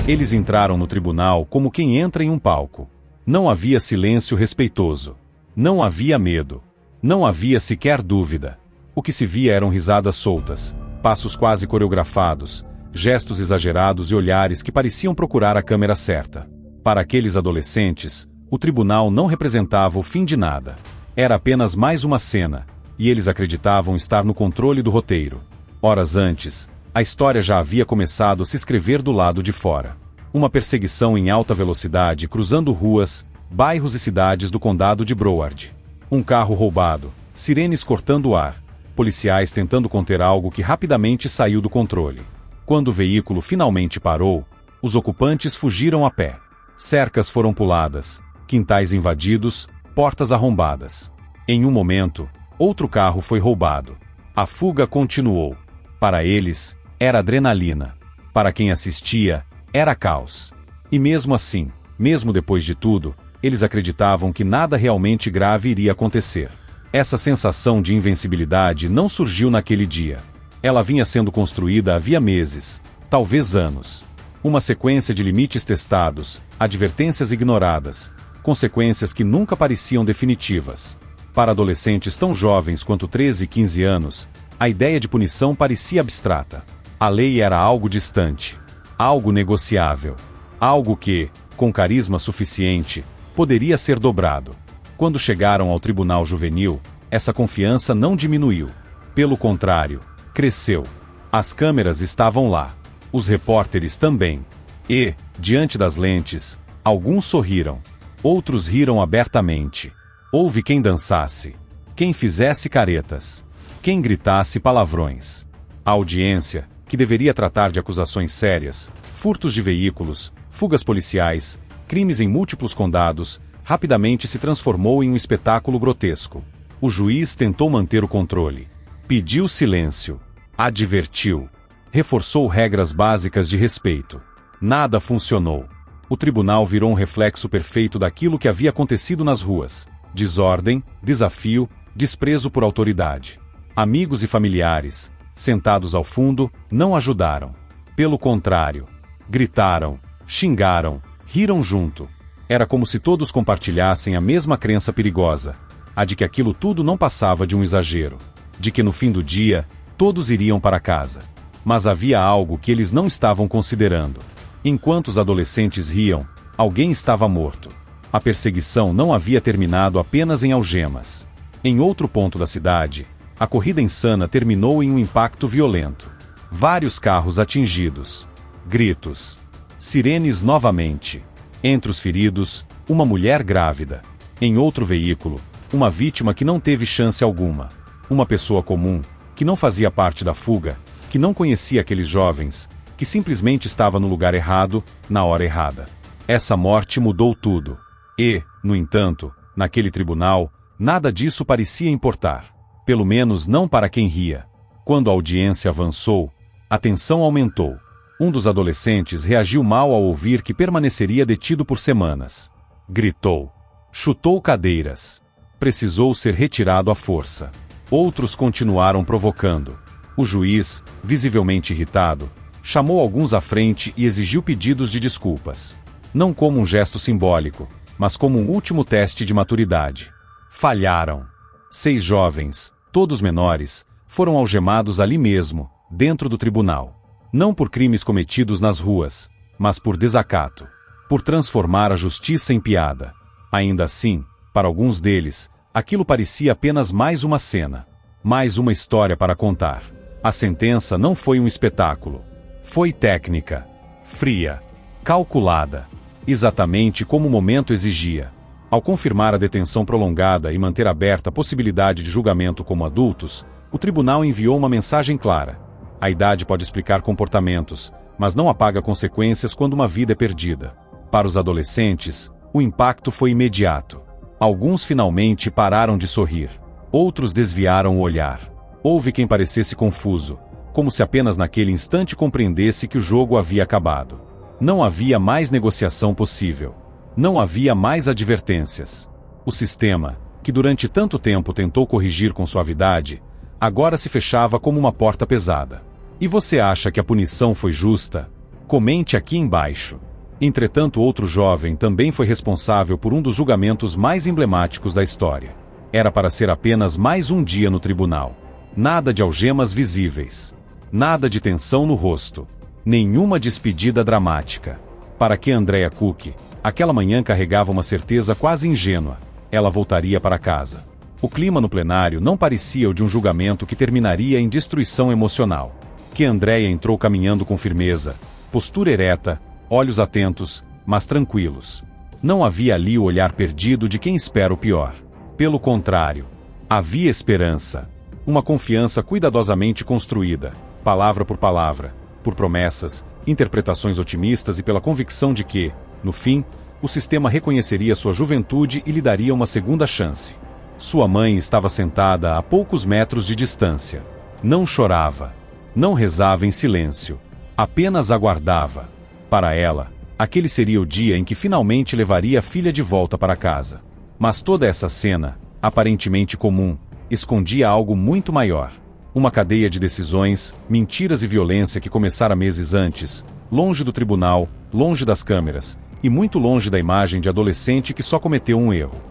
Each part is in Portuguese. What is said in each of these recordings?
Eles entraram no tribunal como quem entra em um palco. Não havia silêncio respeitoso. Não havia medo. Não havia sequer dúvida. O que se via eram risadas soltas, passos quase coreografados, gestos exagerados e olhares que pareciam procurar a câmera certa. Para aqueles adolescentes, o tribunal não representava o fim de nada. Era apenas mais uma cena, e eles acreditavam estar no controle do roteiro. Horas antes, a história já havia começado a se escrever do lado de fora. Uma perseguição em alta velocidade cruzando ruas, bairros e cidades do condado de Broward. Um carro roubado, sirenes cortando o ar, policiais tentando conter algo que rapidamente saiu do controle. Quando o veículo finalmente parou, os ocupantes fugiram a pé. Cercas foram puladas, quintais invadidos, portas arrombadas. Em um momento, outro carro foi roubado. A fuga continuou. Para eles, era adrenalina. Para quem assistia, era caos. E mesmo assim, mesmo depois de tudo, eles acreditavam que nada realmente grave iria acontecer. Essa sensação de invencibilidade não surgiu naquele dia. Ela vinha sendo construída havia meses, talvez anos. Uma sequência de limites testados, advertências ignoradas, consequências que nunca pareciam definitivas. Para adolescentes tão jovens quanto 13 e 15 anos, a ideia de punição parecia abstrata. A lei era algo distante, algo negociável, algo que, com carisma suficiente, poderia ser dobrado. Quando chegaram ao tribunal juvenil, essa confiança não diminuiu. Pelo contrário, cresceu. As câmeras estavam lá. Os repórteres também. E, diante das lentes, alguns sorriram. Outros riram abertamente. Houve quem dançasse. Quem fizesse caretas. Quem gritasse palavrões. A audiência, que deveria tratar de acusações sérias, furtos de veículos, fugas policiais, crimes em múltiplos condados, rapidamente se transformou em um espetáculo grotesco. O juiz tentou manter o controle. Pediu silêncio. Advertiu. Reforçou regras básicas de respeito. Nada funcionou. O tribunal virou um reflexo perfeito daquilo que havia acontecido nas ruas. Desordem, desafio, desprezo por autoridade. Amigos e familiares, sentados ao fundo, não ajudaram. Pelo contrário, gritaram, xingaram, riram junto. Era como se todos compartilhassem a mesma crença perigosa, a de que aquilo tudo não passava de um exagero, de que no fim do dia, todos iriam para casa. Mas havia algo que eles não estavam considerando. Enquanto os adolescentes riam, alguém estava morto. A perseguição não havia terminado apenas em algemas. Em outro ponto da cidade, a corrida insana terminou em um impacto violento. Vários carros atingidos. Gritos. Sirenes novamente. Entre os feridos, uma mulher grávida. Em outro veículo, uma vítima que não teve chance alguma. Uma pessoa comum, que não fazia parte da fuga, que não conhecia aqueles jovens, que simplesmente estava no lugar errado, na hora errada. Essa morte mudou tudo. E, no entanto, naquele tribunal, nada disso parecia importar. Pelo menos não para quem ria. Quando a audiência avançou, a tensão aumentou. Um dos adolescentes reagiu mal ao ouvir que permaneceria detido por semanas. Gritou. Chutou cadeiras. Precisou ser retirado à força. Outros continuaram provocando. O juiz, visivelmente irritado, chamou alguns à frente e exigiu pedidos de desculpas. Não como um gesto simbólico, mas como um último teste de maturidade. Falharam. 6 jovens, todos menores, foram algemados ali mesmo, dentro do tribunal. Não por crimes cometidos nas ruas, mas por desacato. Por transformar a justiça em piada. Ainda assim, para alguns deles, aquilo parecia apenas mais uma cena. Mais uma história para contar. A sentença não foi um espetáculo. Foi técnica. Fria. Calculada. Exatamente como o momento exigia. Ao confirmar a detenção prolongada e manter aberta a possibilidade de julgamento como adultos, o tribunal enviou uma mensagem clara. A idade pode explicar comportamentos, mas não apaga consequências quando uma vida é perdida. Para os adolescentes, o impacto foi imediato. Alguns finalmente pararam de sorrir. Outros desviaram o olhar. Houve quem parecesse confuso, como se apenas naquele instante compreendesse que o jogo havia acabado. Não havia mais negociação possível. Não havia mais advertências. O sistema, que durante tanto tempo tentou corrigir com suavidade, agora se fechava como uma porta pesada. E você acha que a punição foi justa? Comente aqui embaixo. Entretanto, outro jovem também foi responsável por um dos julgamentos mais emblemáticos da história. Era para ser apenas mais um dia no tribunal. Nada de algemas visíveis. Nada de tensão no rosto. Nenhuma despedida dramática. Para que Andrea Cook, aquela manhã carregava uma certeza quase ingênua. Ela voltaria para casa. O clima no plenário não parecia o de um julgamento que terminaria em destruição emocional. Que Andrea entrou caminhando com firmeza, postura ereta, olhos atentos, mas tranquilos. Não havia ali o olhar perdido de quem espera o pior. Pelo contrário, havia esperança. Uma confiança cuidadosamente construída, palavra por palavra, por promessas, interpretações otimistas e pela convicção de que, no fim, o sistema reconheceria sua juventude e lhe daria uma segunda chance. Sua mãe estava sentada a poucos metros de distância. Não chorava. Não rezava em silêncio. Apenas aguardava. Para ela, aquele seria o dia em que finalmente levaria a filha de volta para casa. Mas toda essa cena, aparentemente comum, escondia algo muito maior. Uma cadeia de decisões, mentiras e violência que começara meses antes, longe do tribunal, longe das câmeras, e muito longe da imagem de adolescente que só cometeu um erro.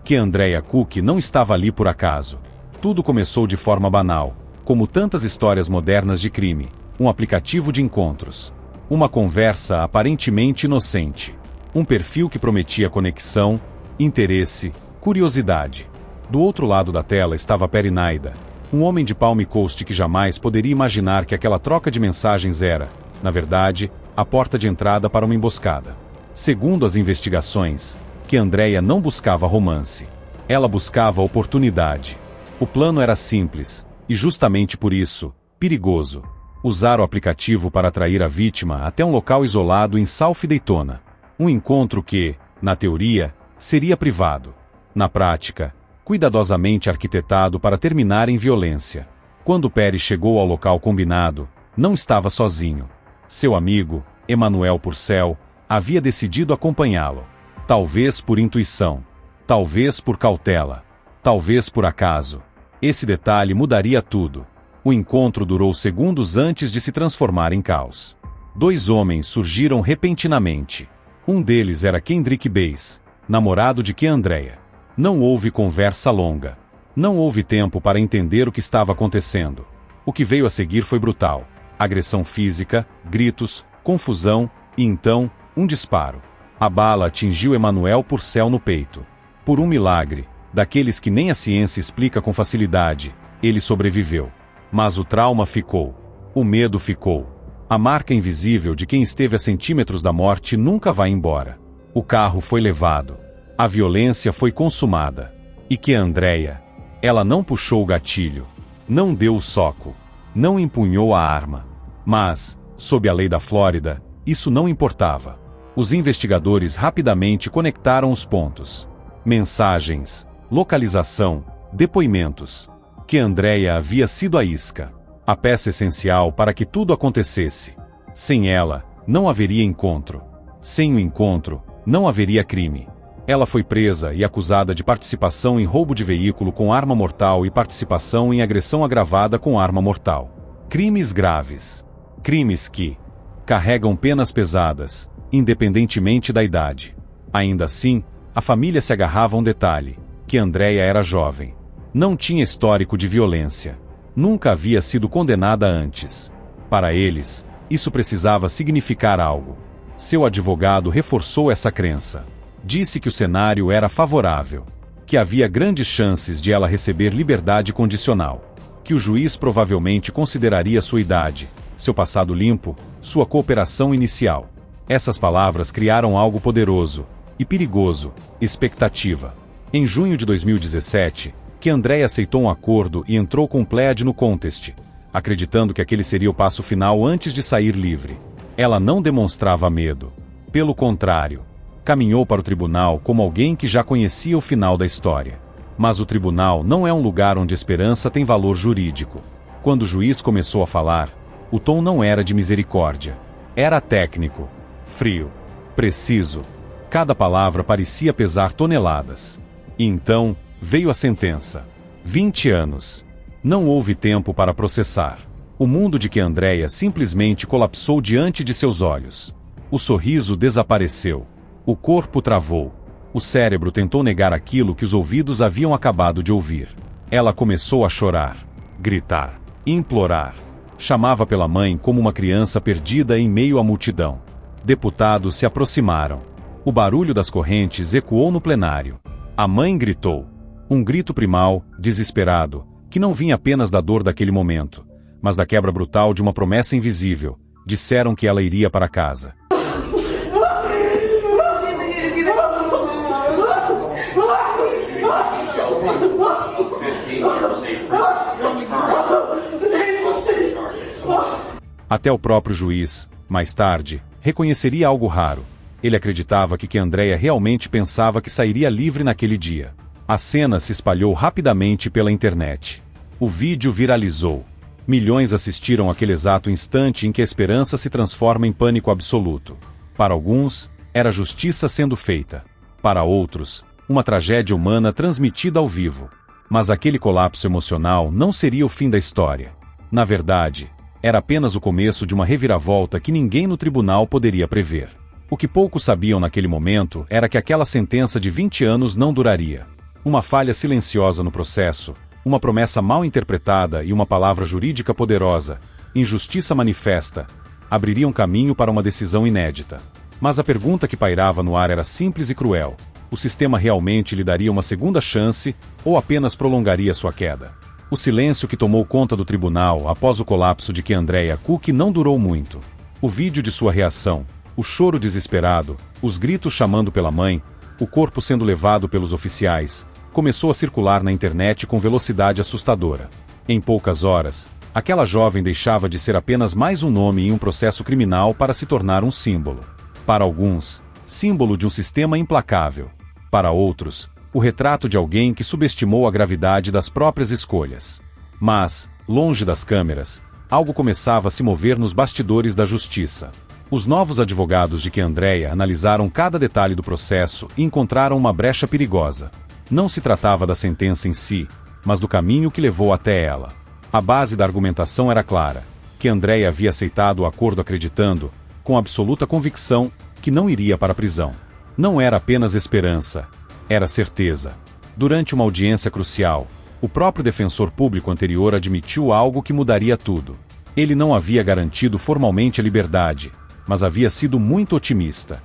Que Andrea Cook não estava ali por acaso. Tudo começou de forma banal, como tantas histórias modernas de crime, um aplicativo de encontros. Uma conversa aparentemente inocente. Um perfil que prometia conexão, interesse, curiosidade. Do outro lado da tela estava Perry Naida, um homem de Palm Coast que jamais poderia imaginar que aquela troca de mensagens era, na verdade, a porta de entrada para uma emboscada. Segundo as investigações, que Andrea não buscava romance. Ela buscava oportunidade. O plano era simples, e justamente por isso, perigoso. Usar o aplicativo para atrair a vítima até um local isolado em South Daytona. Um encontro que, na teoria, seria privado. Na prática, cuidadosamente arquitetado para terminar em violência. Quando Perry chegou ao local combinado, não estava sozinho. Seu amigo, Emmanuel Purcell, havia decidido acompanhá-lo. Talvez por intuição. Talvez por cautela. Talvez por acaso. Esse detalhe mudaria tudo. O encontro durou segundos antes de se transformar em caos. Dois homens surgiram repentinamente. Um deles era Kendrick Bass, namorado de que Andrea. Não houve conversa longa. Não houve tempo para entender o que estava acontecendo. O que veio a seguir foi brutal. Agressão física, gritos, confusão e então, um disparo. A bala atingiu Emmanuel Purcell no peito. Por um milagre, daqueles que nem a ciência explica com facilidade, ele sobreviveu. Mas o trauma ficou. O medo ficou. A marca invisível de quem esteve a centímetros da morte nunca vai embora. O carro foi levado. A violência foi consumada. E que Andrea? Ela não puxou o gatilho. Não deu o soco. Não empunhou a arma. Mas, sob a lei da Flórida, isso não importava. Os investigadores rapidamente conectaram os pontos. Mensagens, localização, depoimentos. Que Andrea havia sido a isca. A peça essencial para que tudo acontecesse. Sem ela, não haveria encontro. Sem o encontro, não haveria crime. Ela foi presa e acusada de participação em roubo de veículo com arma mortal e participação em agressão agravada com arma mortal. Crimes graves. Crimes que carregam penas pesadas, independentemente da idade. Ainda assim, a família se agarrava a um detalhe, que Andrea era jovem. Não tinha histórico de violência. Nunca havia sido condenada antes. Para eles, isso precisava significar algo. Seu advogado reforçou essa crença. Disse que o cenário era favorável. Que havia grandes chances de ela receber liberdade condicional. Que o juiz provavelmente consideraria sua idade, seu passado limpo, sua cooperação inicial. Essas palavras criaram algo poderoso e perigoso, expectativa. Em junho de 2017, que Andrea aceitou um acordo e entrou com Plead no contest, acreditando que aquele seria o passo final antes de sair livre. Ela não demonstrava medo. Pelo contrário, caminhou para o tribunal como alguém que já conhecia o final da história. Mas o tribunal não é um lugar onde a esperança tem valor jurídico. Quando o juiz começou a falar, o tom não era de misericórdia. Era técnico, frio, preciso. Cada palavra parecia pesar toneladas. E então, veio a sentença. 20 anos. Não houve tempo para processar. O mundo de que Andrea simplesmente colapsou diante de seus olhos. O sorriso desapareceu. O corpo travou. O cérebro tentou negar aquilo que os ouvidos haviam acabado de ouvir. Ela começou a chorar, gritar, implorar. Chamava pela mãe como uma criança perdida em meio à multidão. Deputados se aproximaram. O barulho das correntes ecoou no plenário. A mãe gritou. Um grito primal, desesperado, que não vinha apenas da dor daquele momento, mas da quebra brutal de uma promessa invisível. Disseram que ela iria para casa. Até o próprio juiz, mais tarde, reconheceria algo raro. Ele acreditava que Andrea realmente pensava que sairia livre naquele dia. A cena se espalhou rapidamente pela internet. O vídeo viralizou. Milhões assistiram àquele exato instante em que a esperança se transforma em pânico absoluto. Para alguns, era justiça sendo feita. Para outros, uma tragédia humana transmitida ao vivo. Mas aquele colapso emocional não seria o fim da história. Na verdade, era apenas o começo de uma reviravolta que ninguém no tribunal poderia prever. O que poucos sabiam naquele momento era que aquela sentença de 20 anos não duraria. Uma falha silenciosa no processo, uma promessa mal interpretada e uma palavra jurídica poderosa, injustiça manifesta, abririam caminho para uma decisão inédita. Mas a pergunta que pairava no ar era simples e cruel. O sistema realmente lhe daria uma segunda chance ou apenas prolongaria sua queda? O silêncio que tomou conta do tribunal após o colapso de Andrea Cook não durou muito. O vídeo de sua reação, o choro desesperado, os gritos chamando pela mãe, o corpo sendo levado pelos oficiais, começou a circular na internet com velocidade assustadora. Em poucas horas, aquela jovem deixava de ser apenas mais um nome em um processo criminal para se tornar um símbolo. Para alguns, símbolo de um sistema implacável. Para outros, o retrato de alguém que subestimou a gravidade das próprias escolhas. Mas, longe das câmeras, algo começava a se mover nos bastidores da justiça. Os novos advogados de Andrea analisaram cada detalhe do processo e encontraram uma brecha perigosa. Não se tratava da sentença em si, mas do caminho que levou até ela. A base da argumentação era clara. Andrea havia aceitado o acordo acreditando, com absoluta convicção, que não iria para a prisão. Não era apenas esperança, era certeza. Durante uma audiência crucial, o próprio defensor público anterior admitiu algo que mudaria tudo. Ele não havia garantido formalmente a liberdade, mas havia sido muito otimista.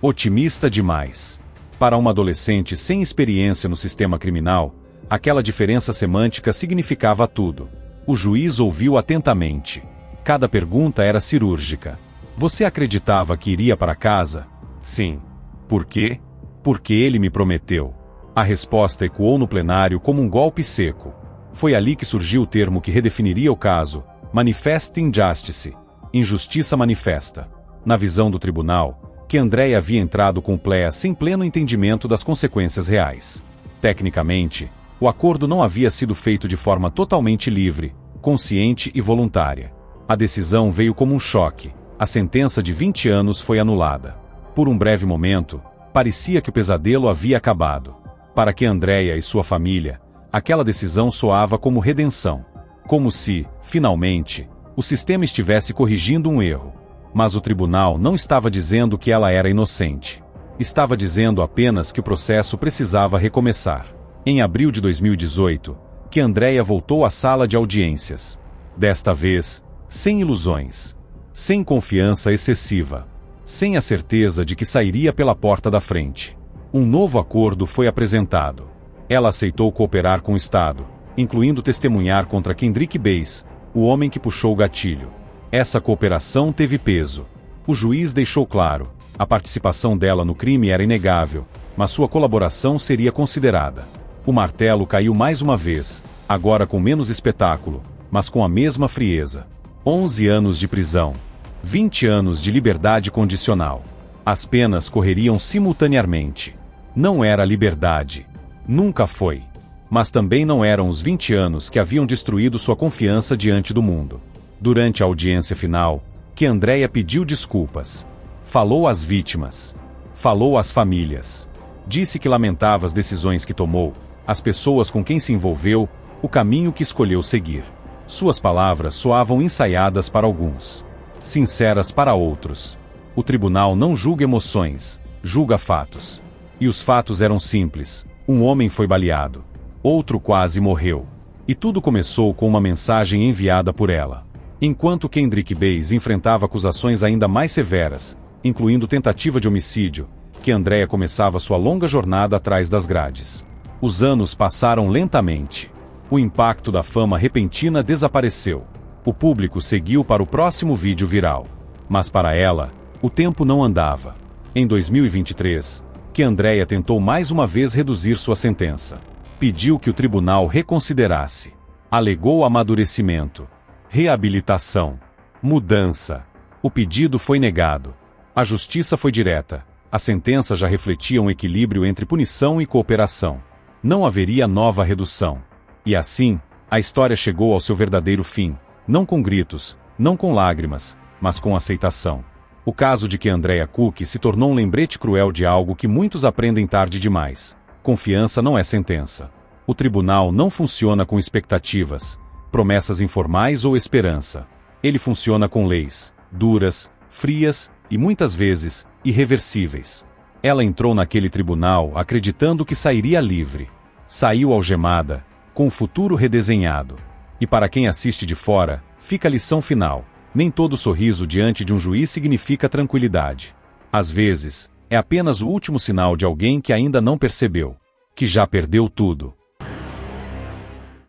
Otimista demais. Para uma adolescente sem experiência no sistema criminal, aquela diferença semântica significava tudo. O juiz ouviu atentamente. Cada pergunta era cirúrgica. Você acreditava que iria para casa? Sim. Por quê? Porque ele me prometeu. A resposta ecoou no plenário como um golpe seco. Foi ali que surgiu o termo que redefiniria o caso: Manifest Injustice. Injustiça manifesta. Na visão do tribunal, Andrea havia entrado com Plea sem pleno entendimento das consequências reais. Tecnicamente, o acordo não havia sido feito de forma totalmente livre, consciente e voluntária. A decisão veio como um choque. A sentença de 20 anos foi anulada. Por um breve momento, parecia que o pesadelo havia acabado. Para Andrea e sua família, aquela decisão soava como redenção. Como se, finalmente, o sistema estivesse corrigindo um erro. Mas o tribunal não estava dizendo que ela era inocente. Estava dizendo apenas que o processo precisava recomeçar. Em abril de 2018, Andrea voltou à sala de audiências. Desta vez, sem ilusões. Sem confiança excessiva. Sem a certeza de que sairia pela porta da frente. Um novo acordo foi apresentado. Ela aceitou cooperar com o Estado, incluindo testemunhar contra Kendrick Bass, o homem que puxou o gatilho. Essa cooperação teve peso. O juiz deixou claro, a participação dela no crime era inegável, mas sua colaboração seria considerada. O martelo caiu mais uma vez, agora com menos espetáculo, mas com a mesma frieza. 11 anos de prisão. 20 anos de liberdade condicional. As penas correriam simultaneamente. Não era liberdade. Nunca foi. Mas também não eram os 20 anos que haviam destruído sua confiança diante do mundo. Durante a audiência final, Andrea pediu desculpas. Falou às vítimas. Falou às famílias. Disse que lamentava as decisões que tomou, as pessoas com quem se envolveu, o caminho que escolheu seguir. Suas palavras soavam ensaiadas para alguns, sinceras para outros. O tribunal não julga emoções, julga fatos. E os fatos eram simples: um homem foi baleado. Outro quase morreu. E tudo começou com uma mensagem enviada por ela. Enquanto Kendrick Bays enfrentava acusações ainda mais severas, incluindo tentativa de homicídio, que Andrea começava sua longa jornada atrás das grades. Os anos passaram lentamente. O impacto da fama repentina desapareceu. O público seguiu para o próximo vídeo viral. Mas para ela, o tempo não andava. Em 2023, que Andrea tentou mais uma vez reduzir sua sentença. Pediu que o tribunal reconsiderasse. Alegou amadurecimento, reabilitação, mudança. O pedido foi negado. A justiça foi direta. A sentença já refletia um equilíbrio entre punição e cooperação. Não haveria nova redução. E assim, a história chegou ao seu verdadeiro fim, não com gritos, não com lágrimas, mas com aceitação. O caso de que Andrea Cook se tornou um lembrete cruel de algo que muitos aprendem tarde demais. Confiança não é sentença. O tribunal não funciona com expectativas, promessas informais ou esperança. Ele funciona com leis, duras, frias e muitas vezes, irreversíveis. Ela entrou naquele tribunal acreditando que sairia livre. Saiu algemada, com o futuro redesenhado. E para quem assiste de fora, fica a lição final: nem todo sorriso diante de um juiz significa tranquilidade. Às vezes, é apenas o último sinal de alguém que ainda não percebeu, que já perdeu tudo.